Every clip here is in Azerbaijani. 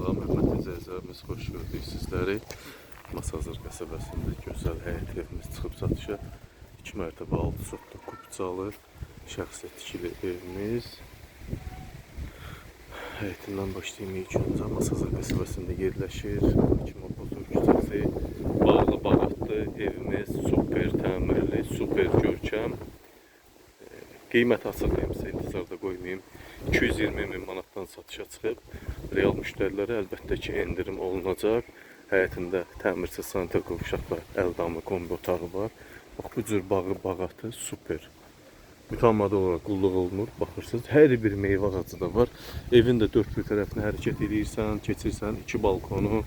Salam, hörmətli izləyicilərimiz, xoş gördük sizləri. Masazır qəsəbəsində gözəl həyət evimiz çıxıb satışa. 2 mərtəbə 6 sotlu kupçalı, şəxsiyyət tikili evimiz. Həyətindən başlayayım ilk öncə. Masazır qəsəbəsində yerləşir. 2030 küçəsi, bağlı bağatlı evimiz, super təmirli, super görkəm. Qiymət açıqlayayım, sizə intizarda qoymayayım. 220 min manatdan satışa çıxıb. Real müştərilərə əlbəttə ki, endirim olunacaq. Həyətində təmirsiz sanitar qovşaqlar, əldamı, kombi otağı var. Bax, bu cür bağı, bağatı super. Mütəmadi olaraq qulluq olunur. Baxırsınız, hər bir meyvə ağacı da var. Evin də dörd bir tərəfinə hərəkət edirsən, keçirsən. 2 balkonu,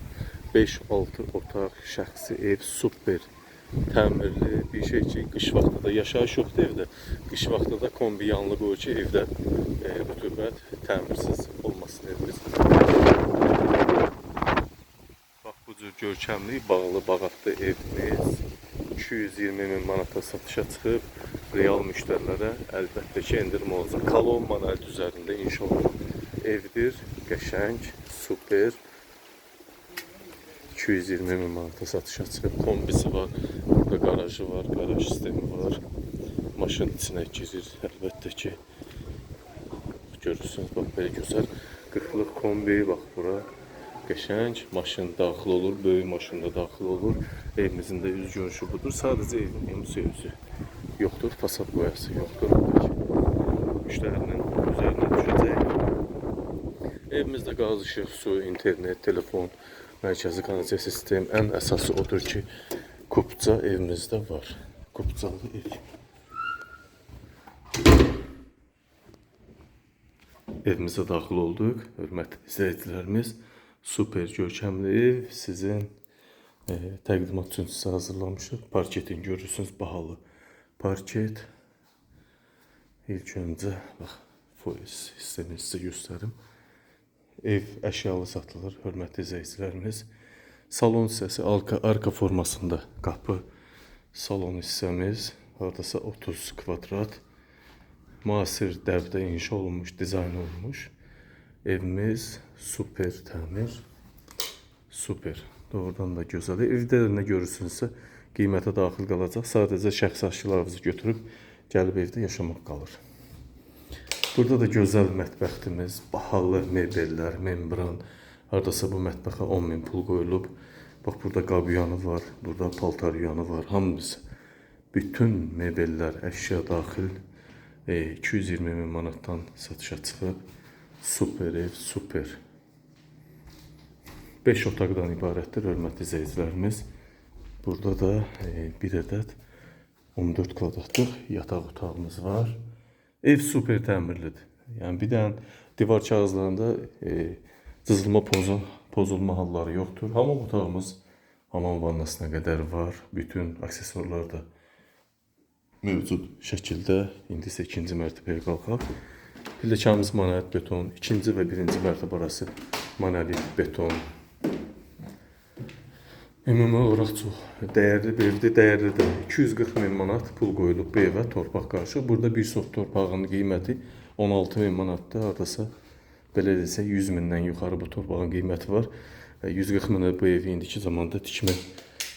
5-6 otaq, şəxsi ev, super. Təmirli bir şey ki, qış vaxtı da yaşayış yoxdur evdə. Qış vaxtı da kombi yanlı qoyur ki, evdə rütubət təmirsiz olmasın evimiz. Bax, bu cür görkəmli, bağlı, bağatlı evimiz 220 min manata satışa çıxıb. Real müştərilərə əlbəttə ki, endirim olacaq. Kalon manat üzərində inşallah evdir. Qəşəng, super. 220 min manata satışa çıxıb. Kombisi var, burada garajı var, garaj sistemi var. Maşın içinə girir, əlbəttə ki. Görürsünüz, bax, belə gözəl 40-lıq kombi, bax, bura qəşəng. Maşın daxil olur, böyük maşın da daxil olur. Evimizin də üz görünüşü budur. Sadəcə evin emüsü yoxdur, fasad boyası yoxdur. Müştərinin üzərinə düşəcək. Evimizdə qaz, işıq, su, internet, telefon, mərkəzi kanalizasiya sistemi, ən əsası odur ki, kupça evimizdə var. Kupçalı ev. Evimizə daxil olduq. Hörmətli izləyicilərimiz, super görkəmli ev sizin təqdimat üçün sizə hazırlamışıq. Parketin görürsünüz, bahalı parket. İlk öncə bax, foyes sistemini sizə göstərim. Ev əşyalı satılır, hörmətli izləyicilərimiz. Salon hissəsi arka formasında qapı. Salon hissəmiz hardasa 30 kvadrat. Müasir dəbdə inşa olunmuş, dizayn olunmuş. Evimiz super təmir. Super. Doğrudan da gözəl. Evdə nə görürsünüzsə qiymətə daxil qalacaq. Sadəcə şəxsi aşılarınızı götürüb gəlib evdə yaşamaq qalır. Burada da gözəl mətbəxtimiz, bahalı mebellər, membran. Hardasa bu mətbəxə 10 min pul qoyulub. Bax, burada qab yanı var, burada paltar yanı var. Hamısı, bütün mebellər, əşya daxil 220 min manatdan satışa çıxıb. Super ev, super. 5 otaqdan ibarətdir, hörmətli izləyicilərimiz. Burada da bir ədəd 14 kvadratlıq yataq otağımız var. Ev super təmirlidir. Yəni bir dənə divar kağızlarında cızılma, pozulma halları yoxdur. Hamam otağımız hamam vannasına qədər var. Bütün aksesuarlar da mövcud şəkildə. İndi isə ikinci mərtəbəyə qalxaq. Pilləkənimiz monolit beton. İkinci və birinci mərtəbə arası monolit beton. Ümumi olaraq çox dəyərli bir evdir, dəyərlidir. 240 min manat pul qoyulub bu evə, torpaq qarşı. Burada bir sot torpağın qiyməti 16 min manatdır. Hardasa belə desək 100 mindən yuxarı bu torpağın qiyməti var. 140 minə bu evi indiki zamanda tikmək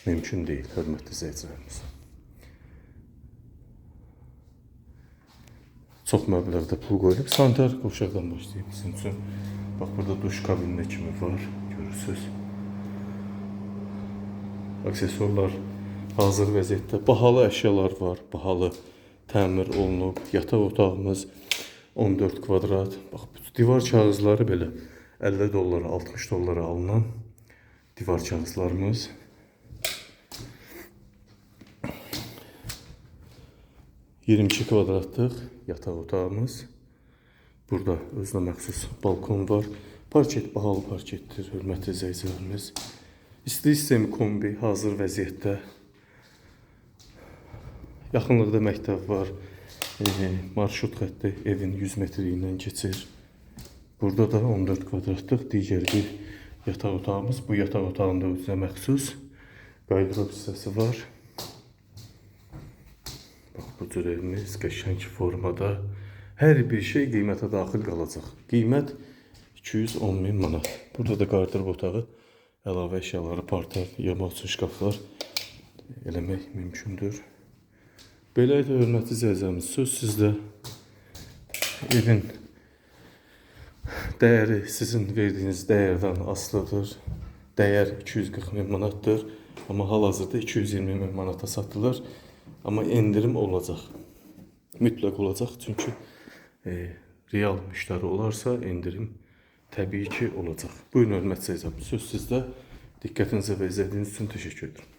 mümkün deyil, hörmətli izləyicilərimiz. Çox məbləğdə pul qoyulub. Sanitar qovşaqdan başlayayım sizin üçün. Bax, burada duş kabinə kimi var, görürsünüz. Aksesuarlar hazır vəziyyətdə. Bahalı əşyalar var, bahalı təmir olunub. Yataq otağımız 14 kvadrat. Bax, divar kağızları belə 50 dollara, 60 dollara alınan divar kağızlarımız. ...22 kvadratlıq yataq otağımız. Burada özünə məxsus balkon var. Parket bahalı parketdir, hörmətli izləyicilərimiz. İsti sistemi kombi hazır vəziyyətdə. Yaxınlıqda məktəb var. Marşrut xətti evin 100 metriyindən keçir. Burada da 14 kvadratlıq digər bir yataq otağımız. Bu yataq otağında özünə məxsus qaydırab hissəsi var. Bax, bu cür evimiz qəşəng formada. Hər bir şey qiymətə daxil qalacaq. Qiymət 210 min manat. Burada da qardırıb otağı, əlavə əşyaları, parter, yamaq üçün şkaflar eləmək mümkündür. Belə idi hörmətli izləyicilərimiz, söz sizdə. Evin dəyəri sizin verdiyiniz dəyərdən asılıdır. Dəyər 240 min manatdır. Amma hal-hazırda 220 min manata satılır. Amma endirim olacaq. Mütləq olacaq. Çünki real müştəri olarsa endirim təbii ki olacaq. Buyurun hörmətli izləyicilərimiz, söz sizdə. Diqqətinizə və izlədiyiniz üçün təşəkkür edirəm.